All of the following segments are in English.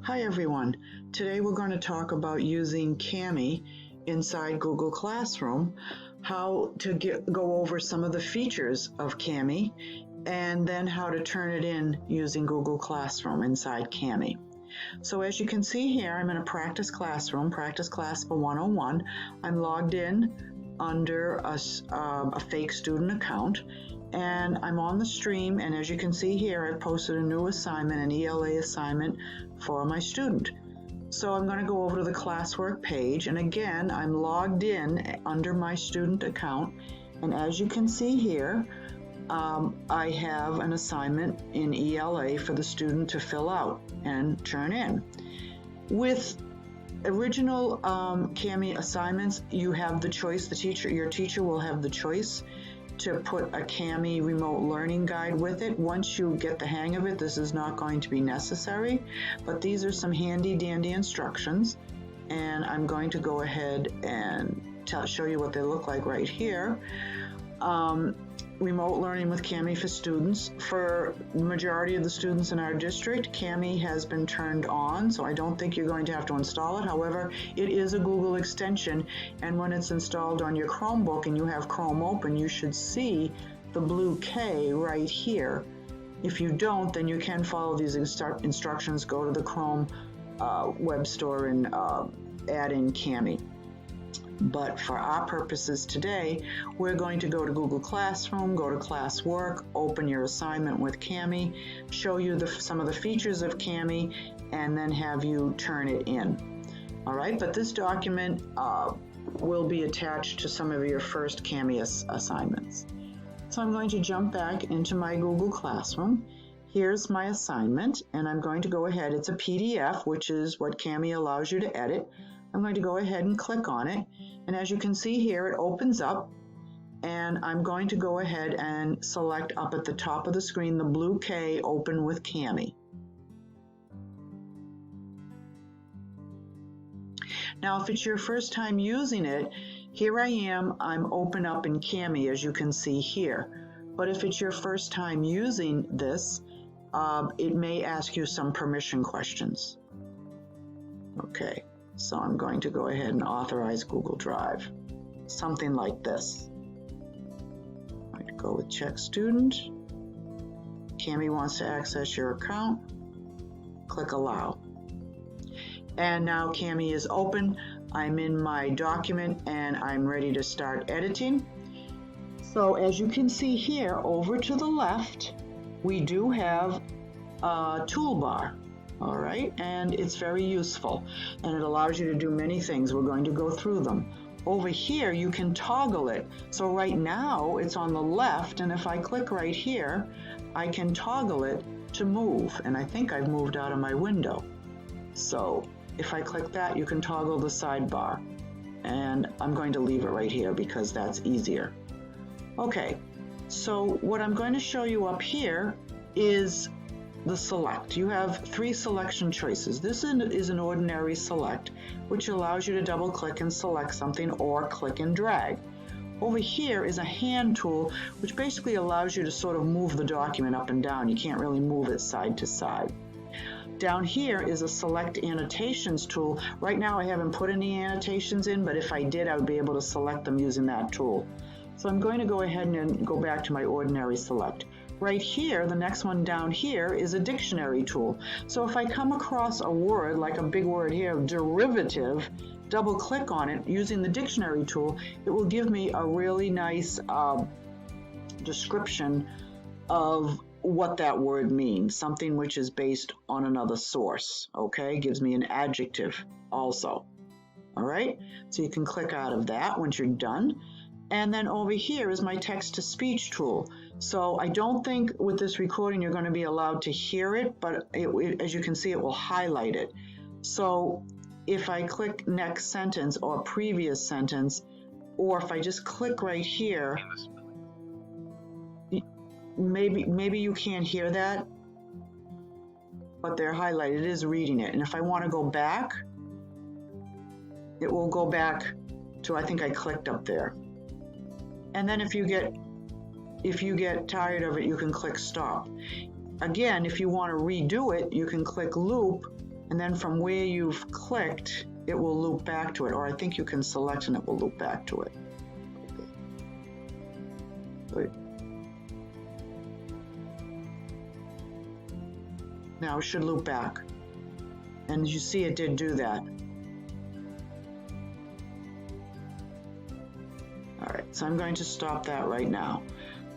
Hi everyone. Today we're going to talk about using Kami inside Google Classroom, how to go over some of the features of Kami, and then how to turn it in using Google Classroom inside Kami. So as you can see here, I'm in a practice classroom, Practice Class for 101. I'm logged in under a fake student account, and I'm on the stream, and as you can see here, I've posted a new assignment, an ELA assignment for my student. So I'm going to go over to the classwork page, and again, I'm logged in under my student account, and as you can see here, I have an assignment in ELA for the student to fill out and turn in. With original Kami assignments, you have the choice, your teacher will have the choice to put a Kami remote learning guide with it. Once you get the hang of it, this is not going to be necessary, but these are some handy dandy instructions, and I'm going to go ahead and show you what they look like right here. Remote learning with Kami for students. For the majority of the students in our district, Kami has been turned on, so I don't think you're going to have to install it. However, it is a Google extension, and when it's installed on your Chromebook and you have Chrome open, you should see the blue K right here. If you don't, then you can follow these instructions. Go to the Chrome web store and add in Kami. But for our purposes today, we're going to go to Google Classroom, go to Classwork, open your assignment with Kami, show you some of the features of Kami, and then have you turn it in. All right, but this document will be attached to some of your first Kami assignments. So I'm going to jump back into my Google Classroom. Here's my assignment, and I'm going to go ahead. It's a PDF, which is what Kami allows you to edit. I'm going to go ahead and click on it, and as you can see here, it opens up, and I'm going to go ahead and select up at the top of the screen the blue K, Open with Kami. Now, if it's your first time using it, here I am, I'm open up in Kami, as you can see here. But if it's your first time using this, it may ask you some permission questions. Okay. So I'm going to go ahead and authorize Google Drive, something like this. I'm going to go with check student. Kami wants to access your account. Click allow. And now Kami is open. I'm in my document and I'm ready to start editing. So as you can see here, over to the left, we do have a toolbar. All right, and it's very useful, and it allows you to do many things. We're going to go through them. Over here, you can toggle it. So right now, it's on the left, and if I click right here, I can toggle it to move, and I think I've moved out of my window. So if I click that, you can toggle the sidebar, and I'm going to leave it right here because that's easier. Okay, so what I'm going to show you up here is the select. You have 3 selection choices. This is an ordinary select, which allows you to double click and select something or click and drag. Over here is a hand tool, which basically allows you to sort of move the document up and down. You can't really move it side to side. Down here is a select annotations tool. Right now I haven't put any annotations in, but if I did, I would be able to select them using that tool. So I'm going to go ahead and go back to my ordinary select. Right here, the next one down here is a dictionary tool. So if I come across a word, like a big word here, derivative, double click on it using the dictionary tool, it will give me a really nice description of what that word means, something which is based on another source, okay? Gives me an adjective also, all right? So you can click out of that once you're done. And then over here is my text-to-speech tool. So I don't think with this recording you're going to be allowed to hear it, but as you can see, it will highlight it. So if I click next sentence or previous sentence, or if I just click right here, maybe you can't hear that, but they're highlighted. It is reading it. And if I want to go back, it will go back to, I think I clicked up there. And then if you get tired of it, you can click stop. Again, if you want to redo it, you can click loop and then from where you've clicked, it will loop back to it, or I think you can select and it will loop back to it. Wait. Now it should loop back. And you see it did do that. All right, so I'm going to stop that right now.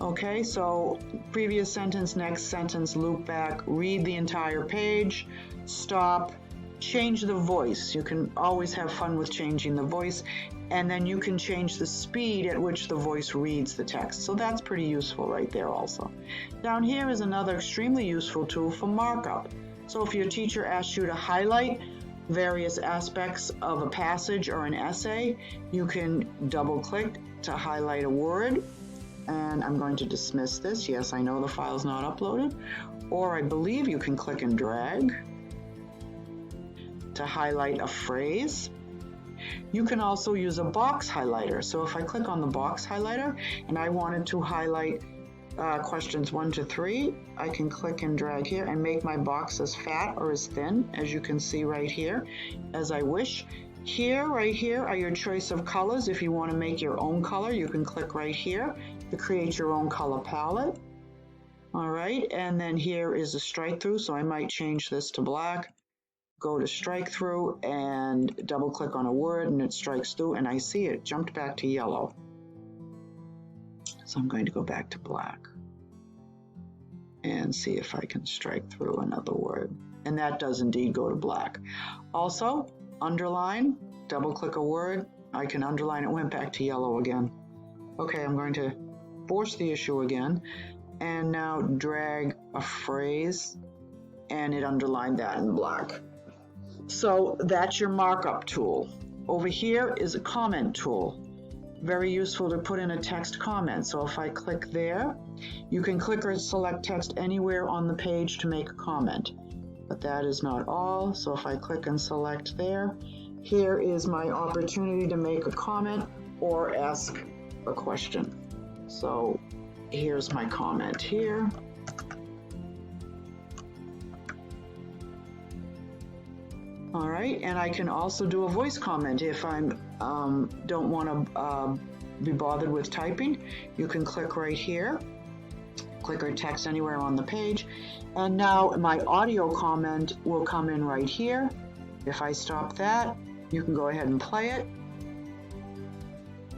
Okay, so previous sentence, next sentence, loop back, read the entire page, stop, change the voice. You can always have fun with changing the voice, and then you can change the speed at which the voice reads the text. So that's pretty useful right there also. Down here is another extremely useful tool for markup. So if your teacher asks you to highlight various aspects of a passage or an essay, you can double click to highlight a word. And I'm going to dismiss this. Yes, I know the file's not uploaded. Or I believe you can click and drag to highlight a phrase. You can also use a box highlighter. So if I click on the box highlighter and I wanted to highlight questions 1 to 3, I can click and drag here and make my box as fat or as thin, as you can see right here, as I wish. Here, right here, are your choice of colors. If you want to make your own color, you can click right here to create your own color palette. All right, and then here is a strike through, so I might change this to black, go to strike through, and double click on a word, and it strikes through, and I see it jumped back to yellow. So I'm going to go back to black and see if I can strike through another word. And that does indeed go to black. Also, underline, double click a word, I can underline, it went back to yellow again. Okay, I'm going to force the issue again, and now drag a phrase, and it underlined that in black. So that's your markup tool. Over here is a comment tool. Very useful to put in a text comment. So if I click there, you can click or select text anywhere on the page to make a comment. But that is not all. So if I click and select there, here is my opportunity to make a comment or ask a question. So here's my comment here. All right, and I can also do a voice comment if I don't want to be bothered with typing. You can click right here, click or text anywhere on the page, and now my audio comment will come in right here. If I stop that, you can go ahead and play it.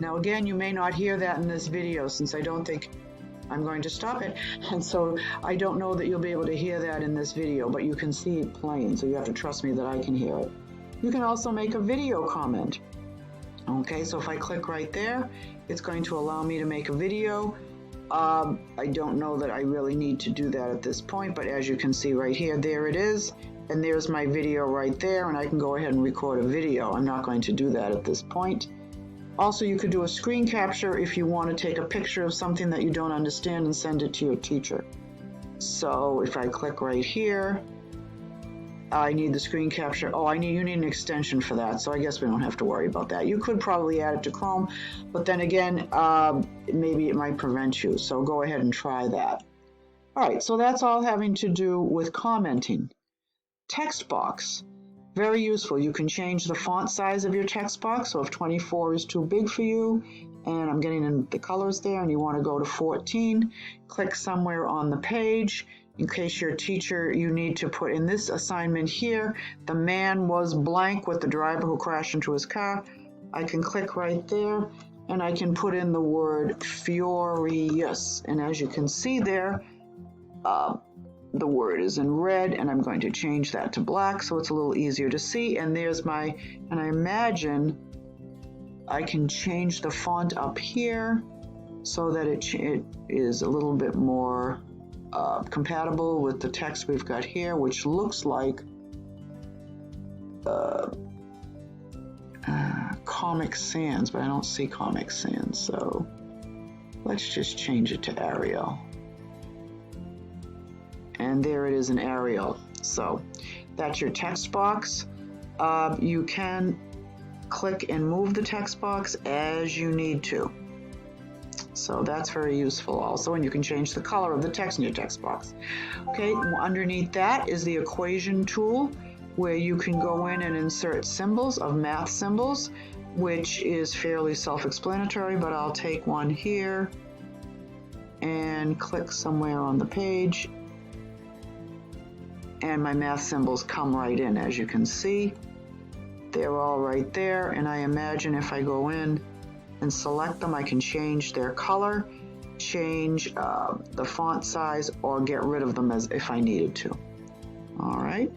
Now again, you may not hear that in this video since I don't think I'm going to stop it, and so I don't know that you'll be able to hear that in this video, but you can see it playing, so you have to trust me that I can hear it. You can also make a video comment. Okay, so if I click right there, it's going to allow me to make a video. I don't know that I really need to do that at this point, but as you can see right here, there it is, and there's my video right there, and I can go ahead and record a video. I'm not going to do that at this point. Also, you could do a screen capture if you want to take a picture of something that you don't understand and send it to your teacher. So if I click right here, I need the screen capture. Oh, you need an extension for that, so I guess we don't have to worry about that. You could probably add it to Chrome, but then again, maybe it might prevent you, so go ahead and try that. All right, so that's all having to do with commenting. Text box. Very useful. You can change the font size of your text box. So if 24 is too big for you, and I'm getting in the colors there, and you want to go to 14, click somewhere on the page. In case your teacher, you need to put in this assignment here, the man was blank with the driver who crashed into his car. I can click right there, and I can put in the word furious. And as you can see there, the word is in red, and I'm going to change that to black so it's a little easier to see. And there's and I imagine I can change the font up here so that it is a little bit more compatible with the text we've got here, which looks like Comic Sans, but I don't see Comic Sans, so let's just change it to Arial. And there it is in Arial. So that's your text box. You can click and move the text box as you need to. So that's very useful also, and you can change the color of the text in your text box. Okay, underneath that is the equation tool. where you can go in and insert symbols of math symbols, which is fairly self-explanatory, but I'll take one here and click somewhere on the page, and my math symbols come right in. As you can see, they're all right there, and I imagine if I go in and select them, I can change their color, change the font size, or get rid of them as if I needed to. All right,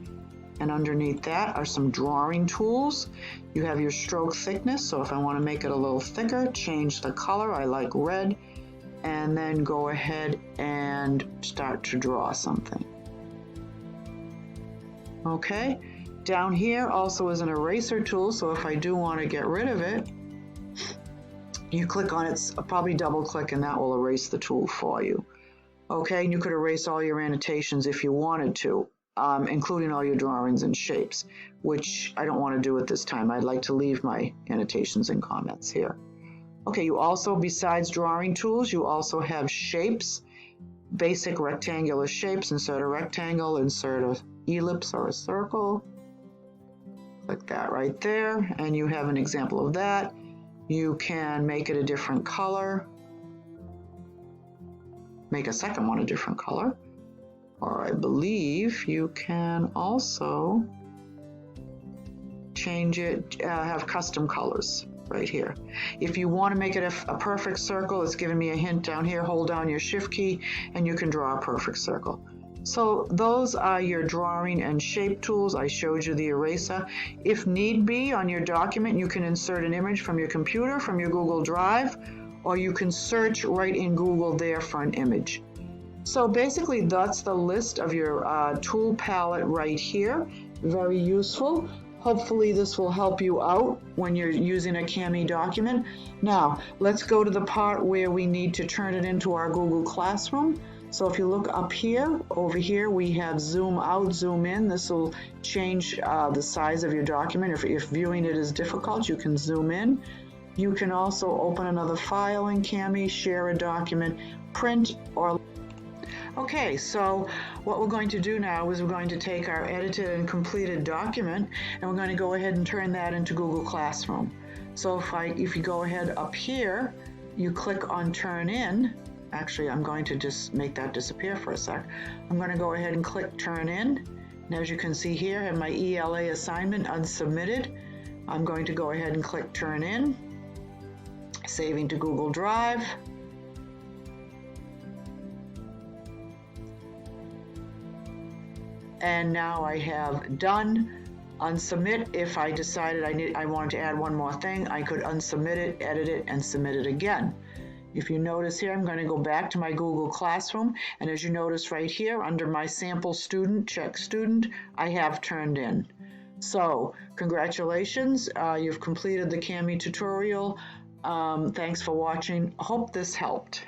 and underneath that are some drawing tools. You have your stroke thickness, so if I want to make it a little thicker, change the color. I like red, and then go ahead and start to draw something. Okay, down here also is an eraser tool, so if I do want to get rid of it, you click on it, probably double click, and that will erase the tool for you. Okay, and you could erase all your annotations if you wanted to, including all your drawings and shapes, which I don't want to do at this time. I'd like to leave my annotations and comments here. Okay, you also, besides drawing tools, you also have shapes, basic rectangular shapes. Insert a rectangle, insert an ellipse or a circle. Click that right there, and you have an example of that. You can make it a different color, make a second one a different color, or I believe you can also change it, have custom colors right here. If you want to make it a perfect circle, it's giving me a hint down here. Hold down your shift key and you can draw a perfect circle. So those are your drawing and shape tools. I showed you the eraser. If need be, on your document, you can insert an image from your computer, from your Google Drive, or you can search right in Google there for an image. So basically, that's the list of your tool palette right here. Very useful. Hopefully this will help you out when you're using a Kami document. Now, let's go to the part where we need to turn it into our Google Classroom. So if you look up here, over here, we have zoom out, zoom in. This will change the size of your document. If viewing it is difficult, you can zoom in. You can also open another file in Kami, share a document, print, or... Okay, so what we're going to do now is we're going to take our edited and completed document, and we're going to go ahead and turn that into Google Classroom. So if you go ahead up here, you click on Turn In. Actually, I'm going to just make that disappear for a sec. I'm going to go ahead and click Turn In. And as you can see here, I have my ELA assignment unsubmitted. I'm going to go ahead and click Turn In, saving to Google Drive. And now I have done. Unsubmit. If I decided I wanted to add one more thing, I could unsubmit it, edit it, and submit it again. If you notice here, I'm going to go back to my Google Classroom, and as you notice right here, under my sample student, check student, I have turned in. So, congratulations, you've completed the Kami tutorial. Thanks for watching. Hope this helped.